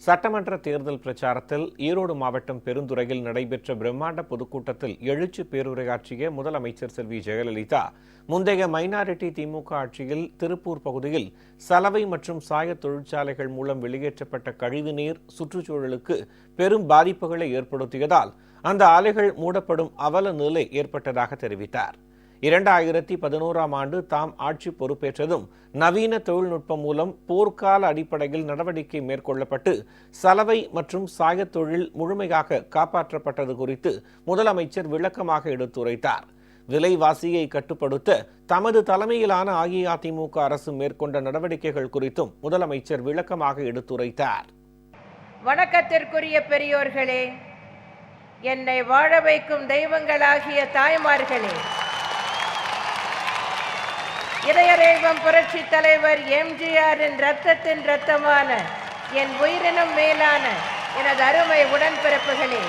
சட்டமன்ற தேர்தல் பிரச்சாரத்தில் ஈரோடு மாவட்டம் பெருந்துறையில் நடைபெற்ற பிரம்மாண்ட பொதுக்கூட்டத்தில் எழுச்சி பேருரையாற்றிய முதலமைச்சர் செல்வி ஜெயலலிதா, முந்தைய மைனாரிட்டி திமுக ஆட்சியில் திருப்பூர் பகுதியில் சலவை மற்றும் சாய தொழிற்சாலைகள் மூலம் வெளியேற்றப்பட்ட கழிவுநீர் சுற்றுச்சூழலுக்கு பெரும் பாதிப்புகளை ஏற்படுத்தியதால் அந்த ஆலைகள் மூடப்படும் அவல நிலை ஏற்பட்டதாக தெரிவித்தார். 2011ஆம் ஆண்டு தாம் ஆட்சி பொறுப்பேற்றதும் நவீன தொழில்நுட்பம் மூலம் போர்க்கால அடிப்படையில் நடவடிக்கை மேற்கொள்ளப்பட்டு சலவை மற்றும் சாயத் தொழில் முழுமையாக காப்பாற்றப்பட்டது குறித்து முதலமைச்சர் விளக்கமாக எடுத்துரைத்தார். விலைவாசியை கட்டுப்படுத்த தமது தலைமையிலான அஇஅதிமுக அரசு மேற்கொண்ட நடவடிக்கைகள் குறித்தும் முதலமைச்சர் விளக்கமாக எடுத்துரைத்தார். வணக்கத்திற்குரிய பெரியோர்களே, என்னை வாழ வைக்கும் தெய்வங்களாகிய தாய்மார்களே, இதயதெய்வம் புரட்சி தலைவர் எம்ஜிஆரின் ரத்தத்தின் ரத்தமான என் உயிரினும் மேலான எனது அருமை உடன்பிறப்புகளே,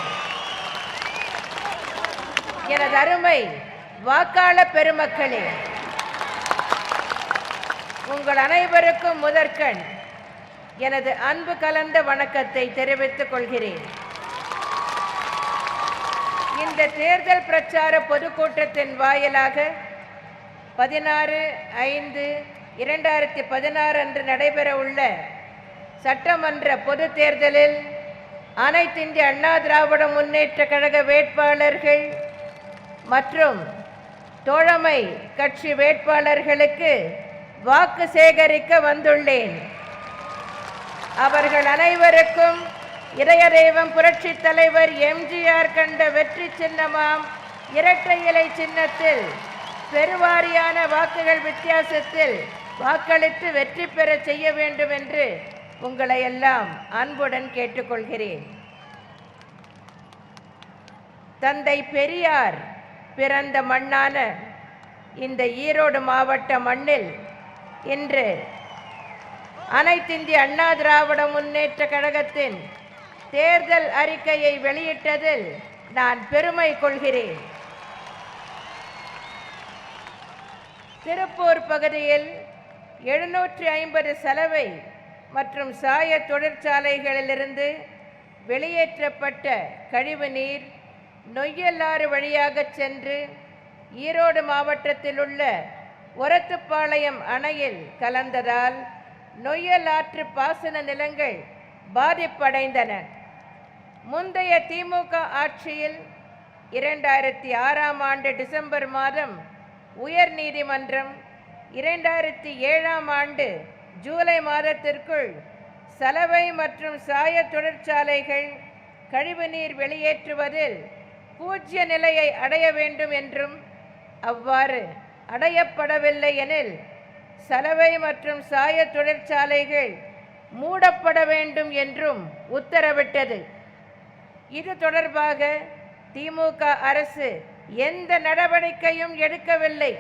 எனது அருமை வாக்காள பெருமக்களே, உங்கள் அனைவருக்கும் முதற்கண் எனது அன்பு கலந்த வணக்கத்தை தெரிவித்துக் கொள்கிறேன். இந்த தேர்தல் பிரச்சார பொதுக்கூட்டத்தின் வாயிலாக 16/5/2016 அன்று நடைபெற உள்ள சட்டமன்ற பொது தேர்தலில் அனைத்து இந்திய அண்ணா திராவிட முன்னேற்ற கழக வேட்பாளர்கள் மற்றும் தோழமை கட்சி வேட்பாளர்களுக்கு வாக்கு சேகரிக்க வந்துள்ளேன். அவர்கள் அனைவருக்கும் இதயதெய்வம் புரட்சி தலைவர் எம்ஜிஆர் கண்ட வெற்றி சின்னமாம் இரட்டை இலை சின்னத்தில் பெருவாரியான வாக்குகள் வித்தியாசத்தில் வாக்களித்து வெற்றி பெற செய்ய வேண்டும் என்று உங்களை எல்லாம் அன்புடன் கேட்டுக்கொள்கிறேன். தந்தை பெரியார் பிறந்த மண்ணான இந்த ஈரோடு மாவட்ட மண்ணில் இன்று அனைத்து இந்திய அண்ணா திராவிட முன்னேற்ற கழகத்தின் தேர்தல் அறிக்கையை வெளியிட்டதில் நான் பெருமை கொள்கிறேன். திருப்பூர் பகுதியில் 750 சலவை மற்றும் சாய தொழிற்சாலைகளிலிருந்து வெளியேற்றப்பட்ட கழிவு நீர் நொய்யலாறு வழியாக சென்று ஈரோடு மாவட்டத்தில் உள்ள ஒரத்துப்பாளையம் அணையில் கலந்ததால் நொய்யல் ஆற்று பாசன நிலங்கள் பாதிப்படைந்தன. முந்தைய திமுக ஆட்சியில் 2006ஆம் ஆண்டு டிசம்பர் மாதம் உயர் நீதிமன்றம் 2007ஆம் ஆண்டு ஜூலை மாதத்திற்குள் சலவை மற்றும் சாய தொழிற்சாலைகள் கழிவுநீர் வெளியேற்றுவதில் பூஜ்ய நிலையை அடைய வேண்டும் என்றும், அவ்வாறு அடையப்படவில்லை எனில் சலவை மற்றும் சாய தொழிற்சாலைகள் மூடப்பட வேண்டும் என்றும் உத்தரவிட்டது. இது தொடர்பாக திமுக அரசு எந்த நடவடிக்கையும் எடுக்கவில்லை.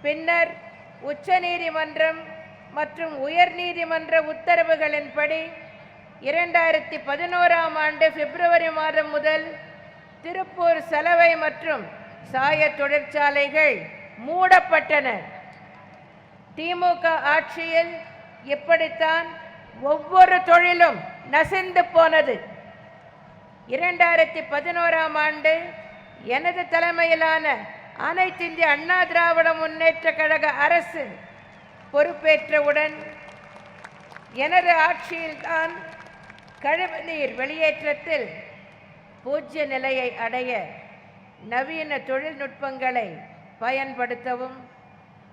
பின்னர் உச்சநீதிமன்றம் மற்றும் உயர்நீதிமன்ற உத்தரவுகளின்படி 2011ஆம் ஆண்டு பிப்ரவரி மாதம் முதல் திருப்பூர் சலவை மற்றும் சாய தொழிற்சாலைகள் மூடப்பட்டன. திமுக ஆட்சியில் இப்படித்தான் ஒவ்வொரு தொழிலும் நசிந்து போனது. 2011ஆம் ஆண்டு எனது தலைமையிலான அனைத்து இந்திய அண்ணா திராவிட முன்னேற்ற கழக அரசு பொறுப்பேற்றவுடன் எனது ஆட்சியில்தான் கழிவுநீர் வெளியேற்றத்தில் பூஜ்ய நிலையை அடைய நவீன தொழில்நுட்பங்களை பயன்படுத்தவும்,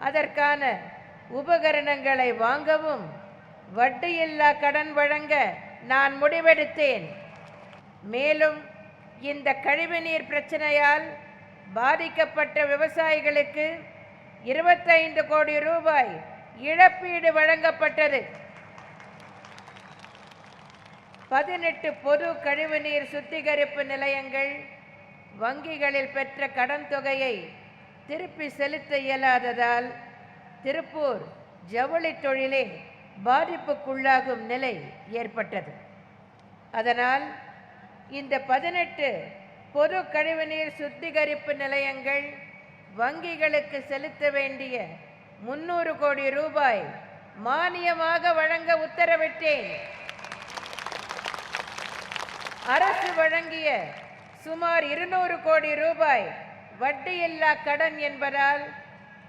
அதற்கான உபகரணங்களை வாங்கவும் வட்டியில்லா கடன் வழங்க நான் முடிவெடுத்தேன். மேலும் இந்த கழிவுநீர் பிரச்சனையால் பாதிக்கப்பட்ட விவசாயிகளுக்கு 25 கோடி ரூபாய் இழப்பீடு வழங்கப்பட்டது. 18 பொது கழிவுநீர் சுத்திகரிப்பு நிலையங்கள் வங்கிகளில் பெற்ற கடன் தொகையை திருப்பி செலுத்த இயலாததால் திருப்பூர் ஜவுளி தொழிலே பாதிப்புக்குள்ளாகும் நிலை ஏற்பட்டது. அதனால் இந்த 18 பொது கழிவுநீர் சுத்திகரிப்பு நிலையங்கள் வங்கிகளுக்கு செலுத்த வேண்டிய 300 கோடி ரூபாய் மானியமாக வழங்க உத்தரவிட்டேன். அரசு வழங்கிய சுமார் 200 கோடி ரூபாய் வட்டியில்லா கடன் என்பதால்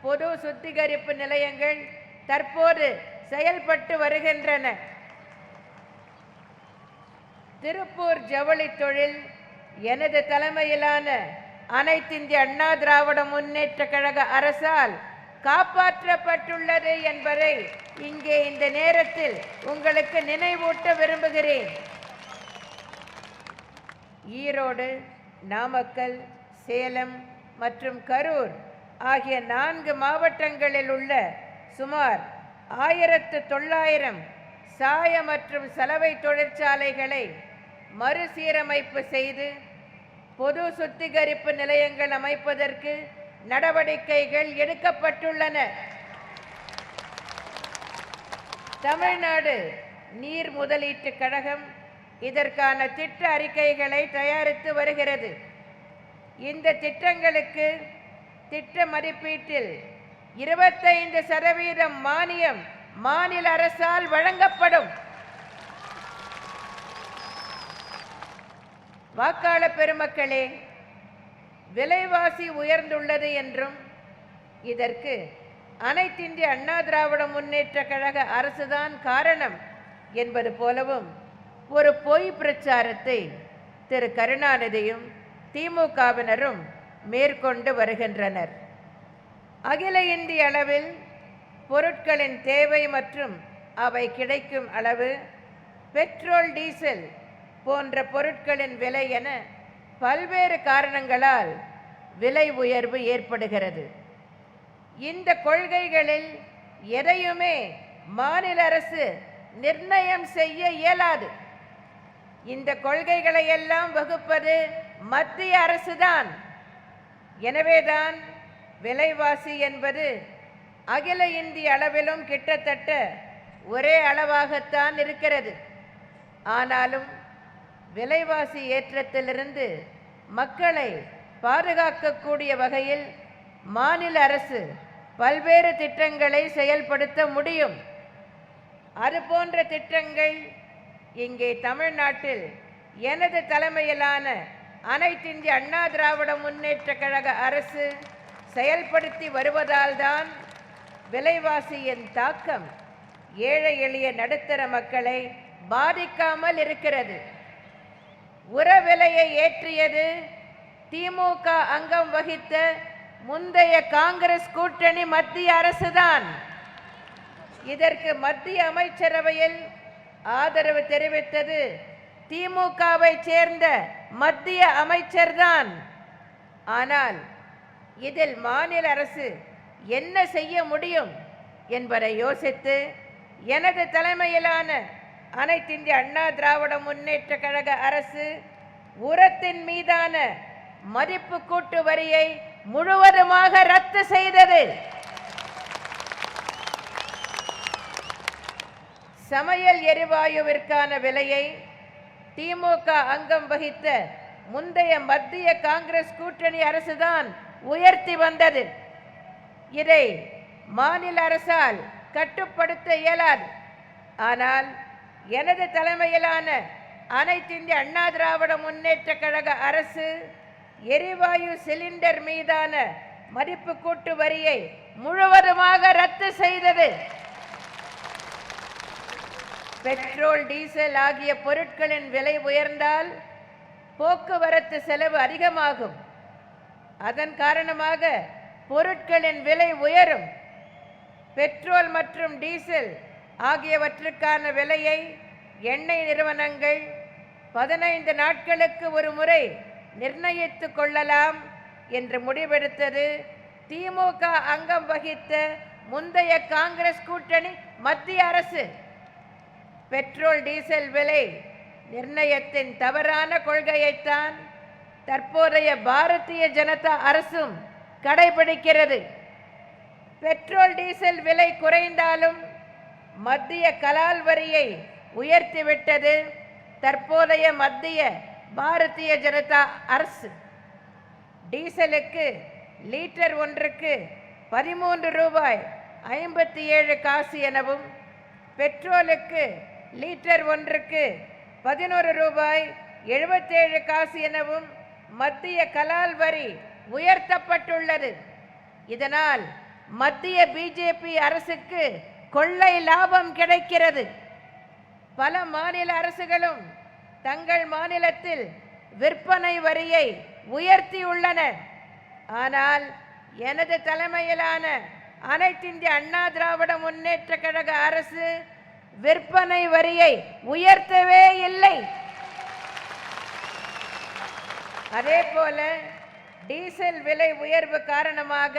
பொது சுத்திகரிப்பு நிலையங்கள் தற்போது செயல்பட்டு வருகின்றன. திருப்பூர் ஜவுளி தொழில் எனது தலைமையிலான அனைத்திந்திய அண்ணா திராவிட முன்னேற்ற கழக அரசால் காப்பாற்றப்பட்டுள்ளது என்பதை இங்கே இந்த நேரத்தில் உங்களுக்கு நினைவூட்ட விரும்புகிறேன். ஈரோடு, நாமக்கல், சேலம் மற்றும் கரூர் ஆகிய 4 மாவட்டங்களில் உள்ள சுமார் 1900 சாய மற்றும் சலவை தொழிற்சாலைகளை மறுசீரமைப்பு செய்து பொது சுத்திகரிப்பு நிலையங்கள் அமைப்பதற்கு நடவடிக்கைகள் எடுக்கப்பட்டுள்ளன. தமிழ்நாடு நீர் முதலீட்டு கழகம் இதற்கான திட்ட அறிக்கைகளை தயாரித்து வருகிறது. இந்த திட்டங்களுக்கு திட்ட மதிப்பீட்டில் 25% மானியம் மாநில அரசால் வழங்கப்படும். வாக்காளர் பெருமக்களே, விலைவாசி உயர்ந்துள்ளது என்றும் இதற்கு அனைத்திந்திய அண்ணா திராவிட முன்னேற்ற கழக அரசுதான் காரணம் என்பது போலவும் ஒரு பொய் பிரச்சாரத்தை திரு கருணாநிதியும் திமுகவினரும் மேற்கொண்டு வருகின்றனர். அகில இந்திய அளவில் பொருட்களின் தேவை மற்றும் அவை கிடைக்கும் அளவு, பெட்ரோல், டீசல் போன்ற பொருட்களின் விலை என பல்வேறு காரணங்களால் விலை உயர்வு ஏற்படுகிறது. இந்த கொள்கைகளில் எதையுமே மாநில அரசு நிர்ணயம் செய்ய இயலாது. இந்த கொள்கைகளை எல்லாம் வகுப்பது மத்திய அரசுதான். எனவேதான் விலைவாசி என்பது அகில இந்திய அளவிலும் கிட்டத்தட்ட ஒரே அளவாகத்தான் இருக்கிறது. ஆனாலும் விலைவாசி ஏற்றத்திலிருந்து மக்களை பாதுகாக்கக்கூடிய வகையில் மாநில அரசு பல்வேறு திட்டங்களை செயல்படுத்த முடியும். அதுபோன்ற திட்டங்கள் இங்கே தமிழ்நாட்டில் எனது தலைமையிலான அனைத்திந்திய அண்ணா திராவிட முன்னேற்ற கழக அரசு செயல்படுத்தி வருவதால் தான் விலைவாசியின் தாக்கம் ஏழை எளிய நடுத்தர மக்களை பாதிக்காமல் இருக்கிறது. உர விலையை ஏற்றியது திமுக அங்கம் வகித்த முந்தைய காங்கிரஸ் கூட்டணி மத்திய அரசுதான். இதற்கு மத்திய அமைச்சரவையில் ஆதரவு தெரிவித்தது திமுகவை சேர்ந்த மத்திய அமைச்சர்தான். ஆனால் இதில் மாநில அரசு என்ன செய்ய முடியும் என்பதை யோசித்து எனது தலைமையிலான அனைத்திந்திய அண்ணா திராவிட முன்னேற்ற கழக அரசு உரத்தின் மீதான மதிப்பு கூட்டு வரியை முழுவதுமாக ரத்து செய்தது. சமையல் எரிவாயுவிற்கான விலையை திமுக அங்கம் வகித்த முந்தைய மத்திய காங்கிரஸ் கூட்டணி அரசுதான் உயர்த்தி வந்தது. இதை மாநில அரசால் கட்டுப்படுத்த இயலாது. ஆனால் எனது தலைமையிலான அனைத்திந்திய அண்ணா திராவிட முன்னேற்ற கழக அரசு எரிவாயு சிலிண்டர் மீதான மதிப்பு கூட்டு வரியை முழுவதுமாக ரத்து செய்தது. பெட்ரோல், டீசல் ஆகிய பொருட்களின் விலை உயர்ந்தால் போக்குவரத்து செலவு அதிகமாகும். அதன் காரணமாக பொருட்களின் விலை உயரும். பெட்ரோல் மற்றும் டீசல் ஆகியவற்றுக்கான விலையை எண்ணெய் நிறுவனங்கள் 15 நாட்களுக்கு ஒரு முறை நிர்ணயித்து கொள்ளலாம் என்று முடிவெடுத்தது திமுக அங்கம் வகித்த முந்தைய காங்கிரஸ் கூட்டணி மத்திய அரசு. பெட்ரோல், டீசல் விலை நிர்ணயத்தின் தவறான கொள்கையைத்தான் தற்போதைய பாரதிய ஜனதா அரசும் கடைபிடிக்கிறது. பெட்ரோல், டீசல் விலை குறைந்தாலும் மத்திய கலால் வரியை உயர்த்திவிட்டது தற்போதைய மத்திய பாரதிய ஜனதா அரசு. டீசலுக்கு லீட்டர் ஒன்றுக்கு 13 ரூபாய் 57 காசு எனவும், பெட்ரோலுக்கு லீட்டர் ஒன்றுக்கு 11 ரூபாய் 77 காசு எனவும் மத்திய கலால் வரி உயர்த்தப்பட்டுள்ளது. இதனால் மத்திய பிஜேபி அரசுக்கு கொள்ளை லாபம் கிடைக்கிறது. பல மாநில அரசுகளும் தங்கள் மாநிலத்தில் விற்பனை வரியை உயர்த்தியுள்ளன. ஆனால் எனது தலைமையிலான அனைத்திந்திய அண்ணா திராவிட முன்னேற்ற கழக அரசு விற்பனை வரியை உயர்த்தவே இல்லை. அதேபோல டீசல் விலை உயர்வு காரணமாக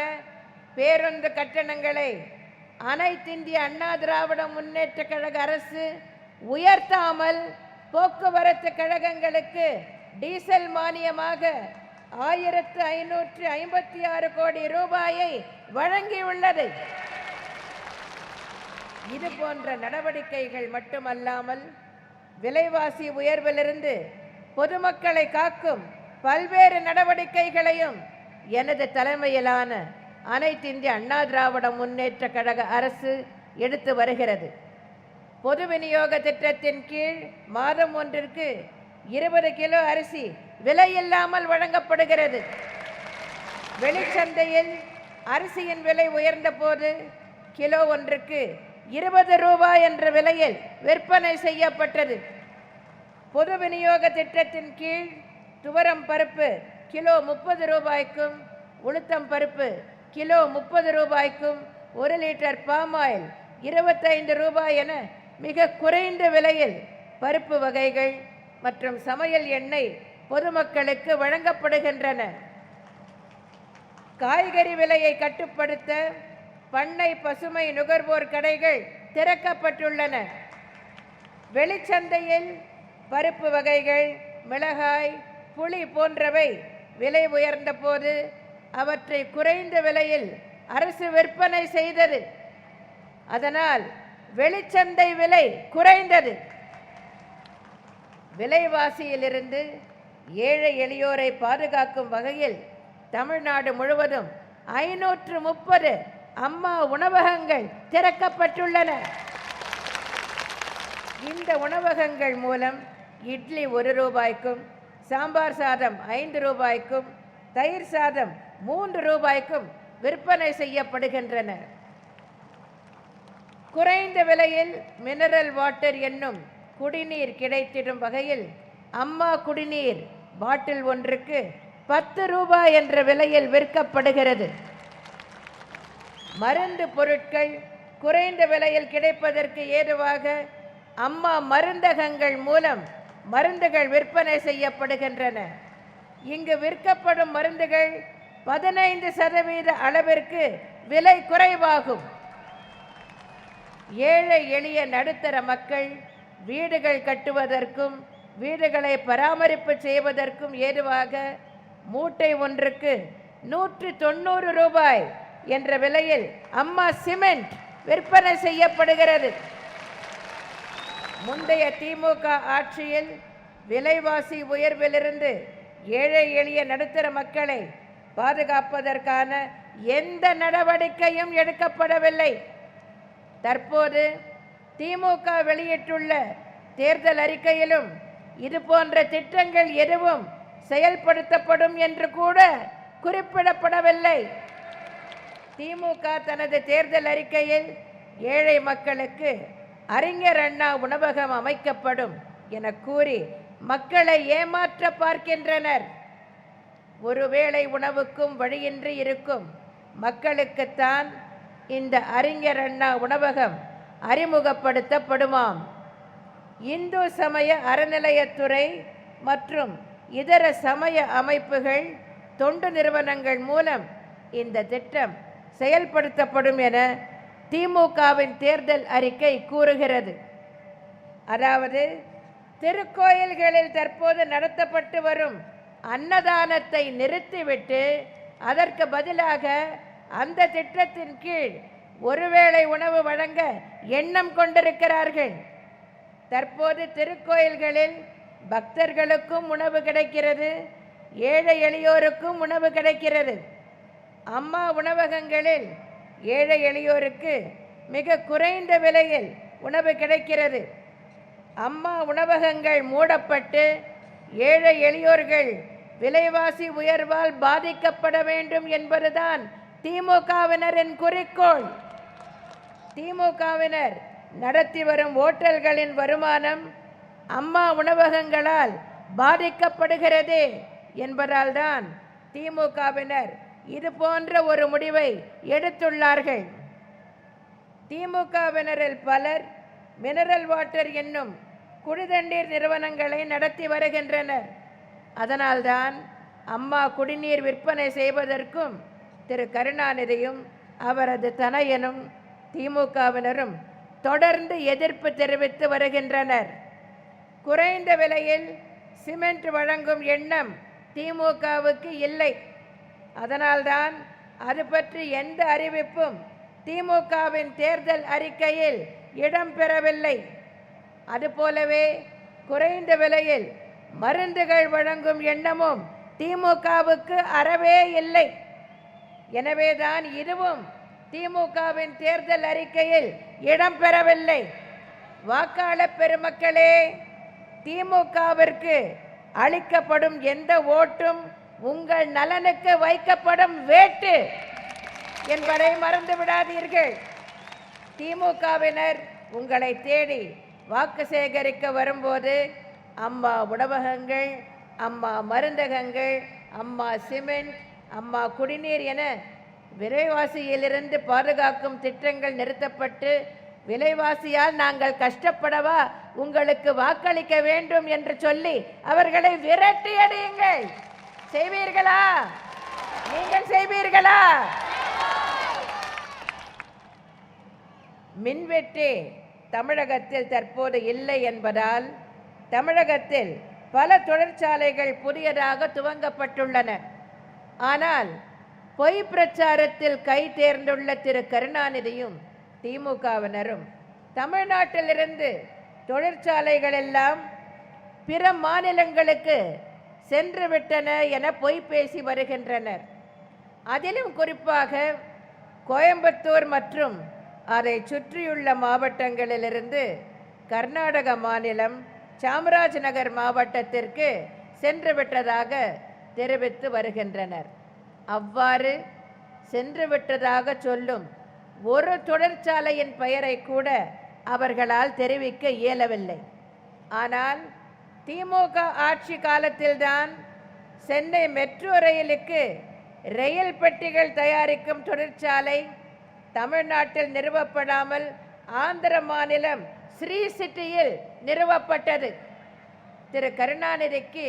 பேருந்து கட்டணங்களை அனைத்திந்திய அண்ணா திராவிட முன்னேற்ற கழக அரசு உயர்த்தாமல் போக்குவரத்து கழகங்களுக்கு டீசல் மானியமாக 1556 கோடி ரூபாயை வழங்கியுள்ளது. இது போன்ற நடவடிக்கைகள் மட்டுமல்லாமல் விலைவாசி உயர்விலிருந்து பொதுமக்களை காக்கும் பல்வேறு நடவடிக்கைகளையும் எனது தலைமையிலான அனைத்திந்திய அண்ணா திராவிட முன்னேற்ற கழக அரசு எடுத்து வருகிறது. பொது விநியோக திட்டத்தின் கீழ் மாதம் ஒன்றிற்கு 20 கிலோ அரிசி விலையில்லாமல் வழங்கப்படுகிறது. வெளிச்சந்தையில் அரிசியின் விலை உயர்ந்த போது கிலோ ஒன்றுக்கு 20 ரூபாய் என்ற விலையில் விற்பனை செய்யப்பட்டது. பொது விநியோக திட்டத்தின் கீழ் துவரம் பருப்பு கிலோ 30 ரூபாய்க்கும், உளுத்தம் பருப்பு கிலோ 30 ரூபாய்க்கும், 1 லிட்டர் பாம் ஆயில் 25 ரூபாய் என மிக குறைந்த விலையில் பருப்பு வகைகள் மற்றும் சமையல் எண்ணெய் பொதுமக்களுக்கு வழங்கப்படுகின்றன. காய்கறி விலையை கட்டுப்படுத்த பண்ணை பசுமை நுகர்வோர் கடைகள் திறக்கப்பட்டுள்ளன. வெளிச்சந்தையில் பருப்பு வகைகள், மிளகாய், புளி போன்றவை விலை உயர்ந்த போது அவற்றை குறைந்த விலையில் அரசு விற்பனை செய்தது. அதனால் வெளிச்சந்தை விலை குறைந்தது. விலைவாசியிலிருந்து ஏழை எளியோரை பாதுகாக்கும் வகையில் தமிழ்நாடு முழுவதும் 530 அம்மா உணவகங்கள் திறக்கப்பட்டுள்ளன. இந்த உணவகங்கள் மூலம் இட்லி 1 ரூபாய்க்கும், சாம்பார் சாதம் 5 ரூபாய்க்கும், தயிர் சாதம் 3 ரூபாய்க்கும் விற்பனை செய்யப்படுகின்றன. குறைந்த விலையில் மினரல் வாட்டர் என்னும் குடிநீர் கிடைத்திடும் வகையில் அம்மா குடிநீர் பாட்டில் ஒன்றுக்கு 10 ரூபாய் என்ற விலையில் விற்கப்படுகிறது. மருந்து பொருட்கள் குறைந்த விலையில் கிடைப்பதற்கு ஏதுவாக அம்மா மருந்தகங்கள் மூலம் மருந்துகள் விற்பனை செய்யப்படுகின்றன. இங்கு விற்கப்படும் மருந்துகள் 15% அளவிற்கு விலை குறைவாகும். ஏழை எளிய நடுத்தர மக்கள் வீடுகள் கட்டுவதற்கும் வீடுகளை பராமரிப்பு செய்வதற்கும் ஏதுவாக மூட்டை ஒன்றுக்கு 190 ரூபாய் என்ற விலையில் அம்மா சிமெண்ட் விற்பனை செய்யப்படுகிறது. முந்தைய திமுக ஆட்சியில் விலைவாசி உயர்விலிருந்து ஏழை எளிய நடுத்தர மக்களை பாதுகாப்பதற்கான எந்த நடவடிக்கையும் எடுக்கப்படவில்லை. தற்போது திமுக வெளியிட்டுள்ள தேர்தல் அறிக்கையிலும் இது போன்ற திட்டங்கள் எதுவும் செயல்படுத்தப்படும் என்று கூட குறிப்பிடப்படவில்லை. திமுக தனது தேர்தல் அறிக்கையில் ஏழை மக்களுக்கு அறிஞர் அண்ணா உணவகம் அமைக்கப்படும் என கூறி மக்களை ஏமாற்ற பார்க்கின்றனர். ஒருவேளை உணவுக்கும் வழியின்றி இருக்கும் மக்களுக்குத்தான் இந்த அறிஞர் அண்ணா உணவகம் அறிமுகப்படுத்தப்படுமாம். இந்து சமய அறநிலையத்துறை மற்றும் இதர சமய அமைப்புகள், தொண்டு நிறுவனங்கள் மூலம் இந்த திட்டம் செயல்படுத்தப்படும் என திமுகவின் தேர்தல் அறிக்கை கூறுகிறது. அதாவது திருக்கோயில்களில் தற்போது நடத்தப்பட்டு வரும் அன்னதானத்தை நிறுத்திவிட்டு அதற்கு பதிலாக அந்த திட்டத்தின் கீழ் ஒருவேளை உணவு வழங்க எண்ணம் கொண்டிருக்கிறார்கள். தற்போது திருக்கோயில்களில் பக்தர்களுக்கும் உணவு கிடைக்கிறது, ஏழை எளியோருக்கும் உணவு கிடைக்கிறது. அம்மா உணவகங்களில் ஏழை எளியோருக்கு மிக குறைந்த விலையில் உணவு கிடைக்கிறது. அம்மா உணவகங்கள் மூடப்பட்டு ஏழை எளியோர்கள் விலைவாசி உயர்வால் பாதிக்கப்பட வேண்டும் என்பதுதான் திமுகவினரின் குறிக்கோள். திமுகவினர் நடத்தி வரும் ஓட்டல்களின் வருமானம் அம்மா உணவகங்களால் பாதிக்கப்படுகிறது என்பதால் தான் திமுகவினர் இது போன்ற ஒரு முடிவை எடுத்துள்ளார்கள். திமுகவினரில் பலர் மினரல் வாட்டர் என்னும் குடிதண்ணீர் நிறுவனங்களை நடத்தி வருகின்றனர். அதனால்தான் அம்மா குடிநீர் விற்பனை செய்வதற்கும் திரு கருணாநிதியும் அவரது தனையனும் திமுகவினரும் தொடர்ந்து எதிர்ப்பு தெரிவித்து வருகின்றனர். குறைந்த விலையில் சிமெண்ட் வழங்கும் எண்ணம் திமுகவுக்கு இல்லை. அதனால்தான் அது பற்றி எந்த அறிவிப்பும் திமுகவின் தேர்தல் அறிக்கையில் இடம்பெறவில்லை. அதுபோலவே குறைந்த விலையில் மருந்துகள் வழங்கும் எண்ணமும் திமுகவுக்கு அறவே இல்லை. எனவேதான் இதுவும் திமுகவின் தேர்தல் அறிக்கையில் இடம்பெறவில்லை. வாக்காளர் பெருமக்களே, திமுகவிற்கு அளிக்கப்படும் எந்த ஓட்டும் உங்கள் நலனுக்கு வைக்கப்படும் வேட்டு என்பதை மறந்து விடாதீர்கள். திமுகவினர் உங்களை தேடி வாக்கு சேகரிக்க வரும்போது அம்மா உணவகங்கள், அம்மா மருந்தகங்கள், அம்மா சிமெண்ட், அம்மா குடிநீர் என விலைவாசியிலிருந்து பாதுகாக்கும் திட்டங்கள் நிறுத்தப்பட்டு விலைவாசியால் நாங்கள் கஷ்டப்படவா உங்களுக்கு வாக்களிக்க வேண்டும் என்று சொல்லி அவர்களை விரட்டி அடியுங்கள். செய்வீர்களா? நீங்கள் செய்வீர்களா? மின்வெட்டு தமிழகத்தில் தற்போது இல்லை என்பதால் தமிழகத்தில் பல தொழிற்சாலைகள் புதியதாக துவங்கப்பட்டுள்ளன. ஆனால் பொய் பிரச்சாரத்தில் கை தேர்ந்துள்ள திரு கருணாநிதியும் திமுகவினரும் தமிழ்நாட்டிலிருந்து தொழிற்சாலைகள் எல்லாம் பிற மாநிலங்களுக்கு சென்று விட்டன என பொய் பேசி வருகின்றனர். அதிலும் குறிப்பாக கோயம்புத்தூர் மற்றும் அதை சுற்றியுள்ள மாவட்டங்களிலிருந்து கர்நாடக மாநிலம் சாமராஜநகர் மாவட்டத்திற்கு சென்று விட்டதாக தெரிவித்து வருகின்றனர். அவ்வாறு சென்று விட்டதாக சொல்லும் ஒரு தொழிற்சாலையின் பெயரை கூட அவர்களால் தெரிவிக்க இயலவில்லை. ஆனால் திமுக ஆட்சி காலத்தில்தான் சென்னை மெட்ரோ ரயிலுக்கு ரயில் பெட்டிகள் தயாரிக்கும் தொழிற்சாலை தமிழ்நாட்டில் நிறுவப்படாமல் ஆந்திர மாநிலம் ஸ்ரீ சிட்டியில் நிறுவப்பட்டது. திரு கருணாநிதிக்கு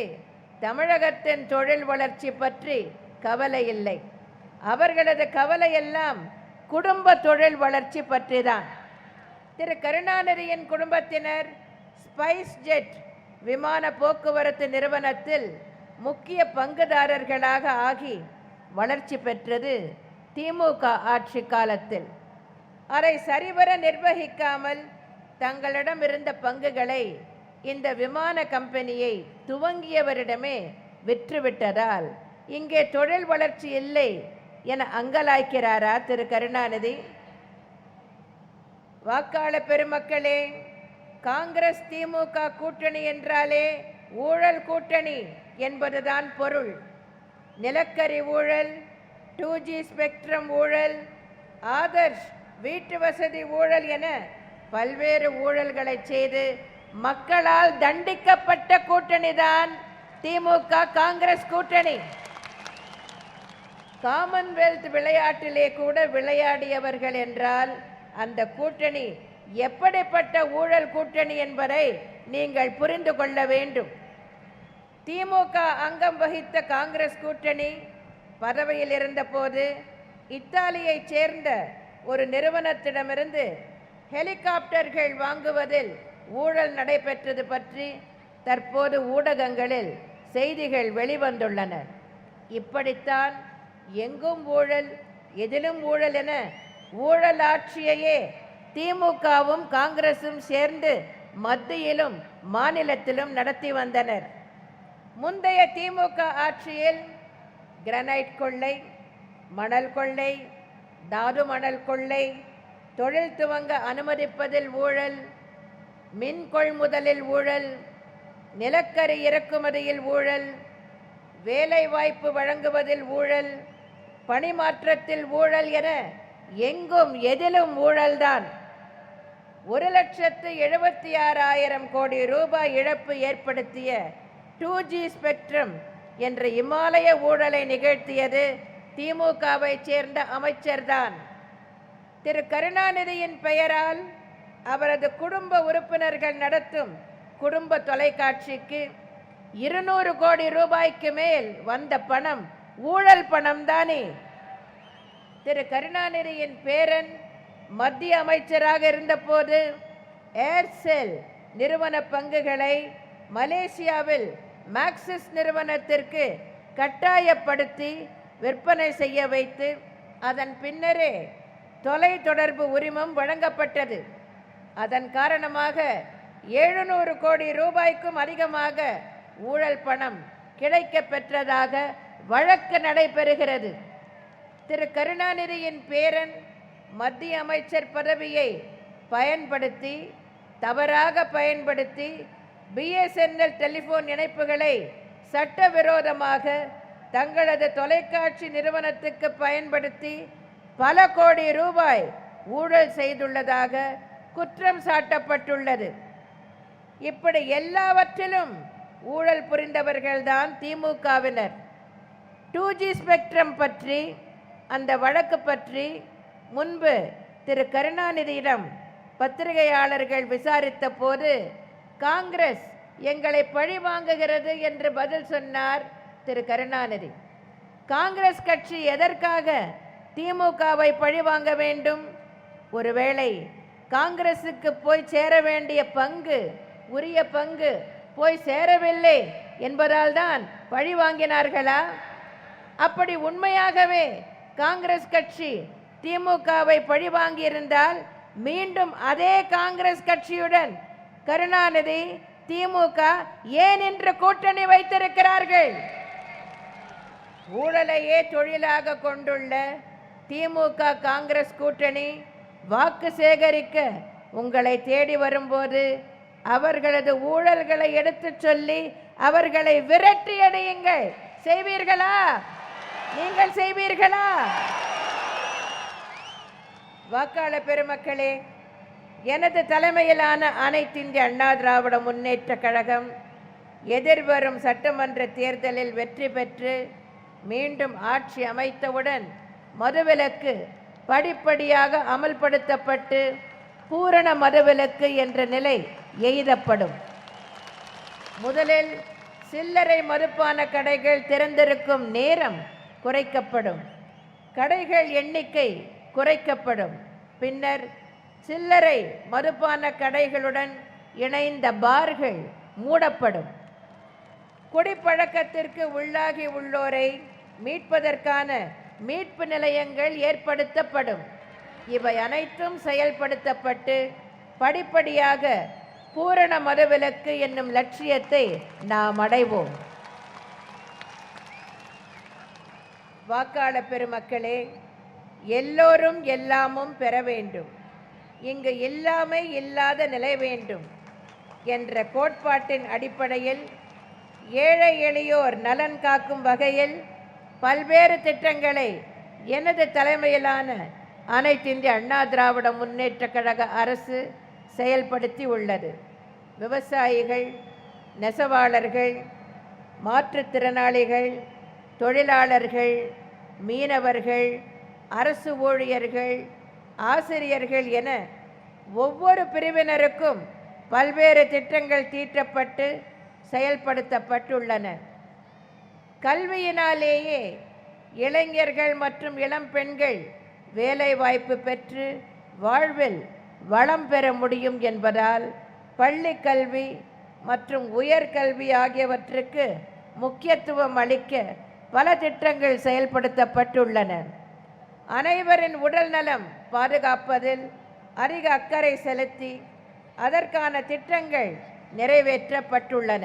தமிழகத்தின் தொழில் வளர்ச்சி பற்றி கவலை இல்லை. அவர்களது கவலை எல்லாம் குடும்ப தொழில் வளர்ச்சி பற்றிதான். திரு கருணாநிதியின் குடும்பத்தினர் ஸ்பைஸ் ஜெட் விமான போக்குவரத்து நிறுவனத்தில் முக்கிய பங்குதாரர்களாக ஆகி வளர்ச்சி பெற்றது திமுக ஆட்சி காலத்தில். அதை சரிவர நிர்வகிக்காமல் தங்களிடம் இருந்த பங்குகளை இந்த விமான கம்பெனியை துவங்கியவரிடமே விற்றுவிட்டதால் இங்கே தொழில் வளர்ச்சி இல்லை என அங்கலாய்க்கிறாரா திரு கருணாநிதி? வாக்காளர் பெருமக்களே, காங்கிரஸ் திமுக கூட்டணி என்றாலே ஊழல் கூட்டணி என்பதுதான் பொருள். நிலக்கரி ஊழல், 2G ஸ்பெக்ட்ரம் ஊழல், ஆதர்ஷ் வீட்டு வசதி ஊழல் என பல்வேறு ஊழல்களை செய்து மக்களால் தண்டிக்கப்பட்ட கூட்டணிதான் திமுக காங்கிரஸ் கூட்டணி. காமன்வெல்த் விளையாட்டிலே கூட விளையாடியவர்கள் என்றால் அந்த கூட்டணி எப்படிப்பட்ட ஊழல் கூட்டணி என்பதை நீங்கள் புரிந்து கொள்ள வேண்டும். திமுக அங்கம் வகித்த காங்கிரஸ் கூட்டணி பதவியில் இருந்தபோது இத்தாலியைச் சேர்ந்த ஒரு நிறுவனத்திடமிருந்து ஹெலிகாப்டர்கள் வாங்குவதில் ஊழல் நடைபெற்றது பற்றி தற்போது ஊடகங்களில் செய்திகள் வெளிவந்துள்ளன. இப்படித்தான் எங்கும் ஊழல், எதிலும் ஊழல் என ஊழல் ஆட்சியையே திமுகவும் காங்கிரசும் சேர்ந்து மத்தியிலும் மாநிலத்திலும் நடத்தி வந்தனர். முந்தைய திமுக ஆட்சியில் கிரானைட் கொள்ளை, மணல் கொள்ளை, தாது மணல் கொள்ளை, தொழில் துவங்க அனுமதிப்பதில் ஊழல், மின் கொள்முதலில் ஊழல், நிலக்கரி இறக்குமதியில் ஊழல், வேலைவாய்ப்பு வழங்குவதில் ஊழல், பணிமாற்றத்தில் ஊழல் என எங்கும் எதிலும் ஊழல்தான். 1,76,000 கோடி ரூபாய் இழப்பு ஏற்படுத்திய 2G ஸ்பெக்ட்ரம் என்ற இமாலய ஊழலை நிகழ்த்தியது திமுகவை சேர்ந்த அமைச்சர்தான். திரு கருணாநிதியின் பெயரால் அவரது குடும்ப உறுப்பினர்கள் நடத்தும் குடும்ப தொலைக்காட்சிக்கு 200 கோடி ரூபாய்க்கு மேல் வந்த பணம் ஊழல் பணம் தானே. திரு கருணாநிதியின் பேரன் மத்திய அமைச்சராக இருந்தபோது ஏர்செல் நிறுவன பங்குகளை மலேசியாவில் மேக்சிஸ் நிறுவனத்திற்கு கட்டாயப்படுத்தி விற்பனை செய்ய வைத்து அதன் பின்னரே தொலை தொடர்பு உரிமம் வழங்கப்பட்டது. அதன் காரணமாக 700 கோடி ரூபாய்க்கும் அதிகமாக ஊழல் பணம் கிடைக்க பெற்றதாக வழக்கு நடைபெறுகிறது. திரு கருணாநிதியின் பேரன் மத்திய அமைச்சர் பதவியை தவறாக பயன்படுத்தி BSNL டெலிபோன் இணைப்புகளை சட்டவிரோதமாக தங்களது தொலைக்காட்சி நிறுவனத்துக்கு பயன்படுத்தி பல கோடி ரூபாய் ஊழல் செய்துள்ளதாக குற்றம் சாட்டப்பட்டுள்ளது. இப்படி எல்லாவற்றிலும் ஊழல் புரிந்தவர்கள்தான் திமுகவினர். 2G ஸ்பெக்ட்ரம் பற்றி, அந்த வழக்கு பற்றி முன்பு திரு கருணாநிதியிடம் பத்திரிகையாளர்கள் விசாரித்த போது காங்கிரஸ் எங்களை பழி வாங்குகிறது என்று பதில் சொன்னார் திரு கருணாநிதி. காங்கிரஸ் கட்சி எதற்காக திமுகவை பழி வாங்க வேண்டும்? ஒருவேளை காங்கிரசுக்கு போய் சேர வேண்டிய உரிய பங்கு போய் சேரவில்லை என்பதால் தான் பழி வாங்கினார்களா? அப்படி உண்மையாகவே காங்கிரஸ் கட்சி திமுகவை பழி வாங்கியிருந்தால் மீண்டும் அதே காங்கிரஸ் கட்சியுடன் கருணாநிதி திமுக ஏன் இன்று கூட்டணி வைத்திருக்கிறார்கள்? ஊழலையே தொழிலாக கொண்டுள்ள திமுக காங்கிரஸ் கூட்டணி வாக்கு சேகரிக்க உங்களை தேடி வரும்போது அவர்களது ஊழல்களை எடுத்துச் சொல்லி அவர்களை விரட்டி அடையுங்கள். செய்வீர்களா? நீங்கள் செய்வீர்களா? வாக்காளர் பெருமக்களே, எனது தலைமையிலான அனைத்து இந்திய அண்ணா திராவிட முன்னேற்ற கழகம் எதிர்வரும் சட்டமன்ற தேர்தலில் வெற்றி பெற்று மீண்டும் ஆட்சி அமைத்தவுடன் மதுவிலக்கு படிப்படியாக அமல்படுத்தப்பட்டு பூரண மதுவிலக்கு என்ற நிலை எய்தப்படும். முதலில் சில்லறை மதுபான கடைகள் திறந்திருக்கும் நேரம் குறைக்கப்படும், கடைகள் எண்ணிக்கை குறைக்கப்படும். பின்னர் சில்லறை மதுபான கடைகளுடன் இணைந்த பார்கள் மூடப்படும். குடிப்பழக்கத்திற்கு உள்ளாகி உள்ளோரை மீட்பதற்கான மீட்பு நிலையங்கள் ஏற்படுத்தப்படும். இவை அனைத்தும் செயல்படுத்தப்பட்டு படிப்படியாக பூரண மதுவிலக்கு என்னும் லட்சியத்தை நாம் அடைவோம். வாக்காளர் பெருமக்களே, எல்லோரும் எல்லாமும் பெற வேண்டும், இங்கு இல்லாமை இல்லாத நிலை வேண்டும் என்ற கோட்பாட்டின் அடிப்படையில் ஏழை எளியோர் நலன் காக்கும் வகையில் பல்வேறு திட்டங்களை எனது தலைமையிலான அனைத்து இந்திய அண்ணா திராவிட முன்னேற்ற கழக அரசு செயல்படுத்தி உள்ளது. விவசாயிகள், நெசவாளர்கள், மாற்றுத்திறனாளிகள், தொழிலாளர்கள், மீனவர்கள், அரசு ஊழியர்கள், ஆசிரியர்கள் என ஒவ்வொரு பிரிவினருக்கும் பல்வேறு திட்டங்கள் தீட்டப்பட்டு செயல்படுத்தப்பட்டுள்ளன. கல்வியினாலேயே இளைஞர்கள் மற்றும் இளம் பெண்கள் வேலை வாய்ப்பு பெற்று வாழ்வில் வளம் பெற முடியும் என்பதால் பள்ளி கல்வி மற்றும் உயர்கல்வி ஆகியவற்றுக்கு முக்கியத்துவம் அளிக்க பல திட்டங்கள் செயல்படுத்தப்பட்டுள்ளன. அனைவரின் உடல் நலம் பாதுகாப்பதில் அதிக அக்கறை செலுத்தி அதற்கான திட்டங்கள் நிறைவேற்றப்பட்டுள்ளன.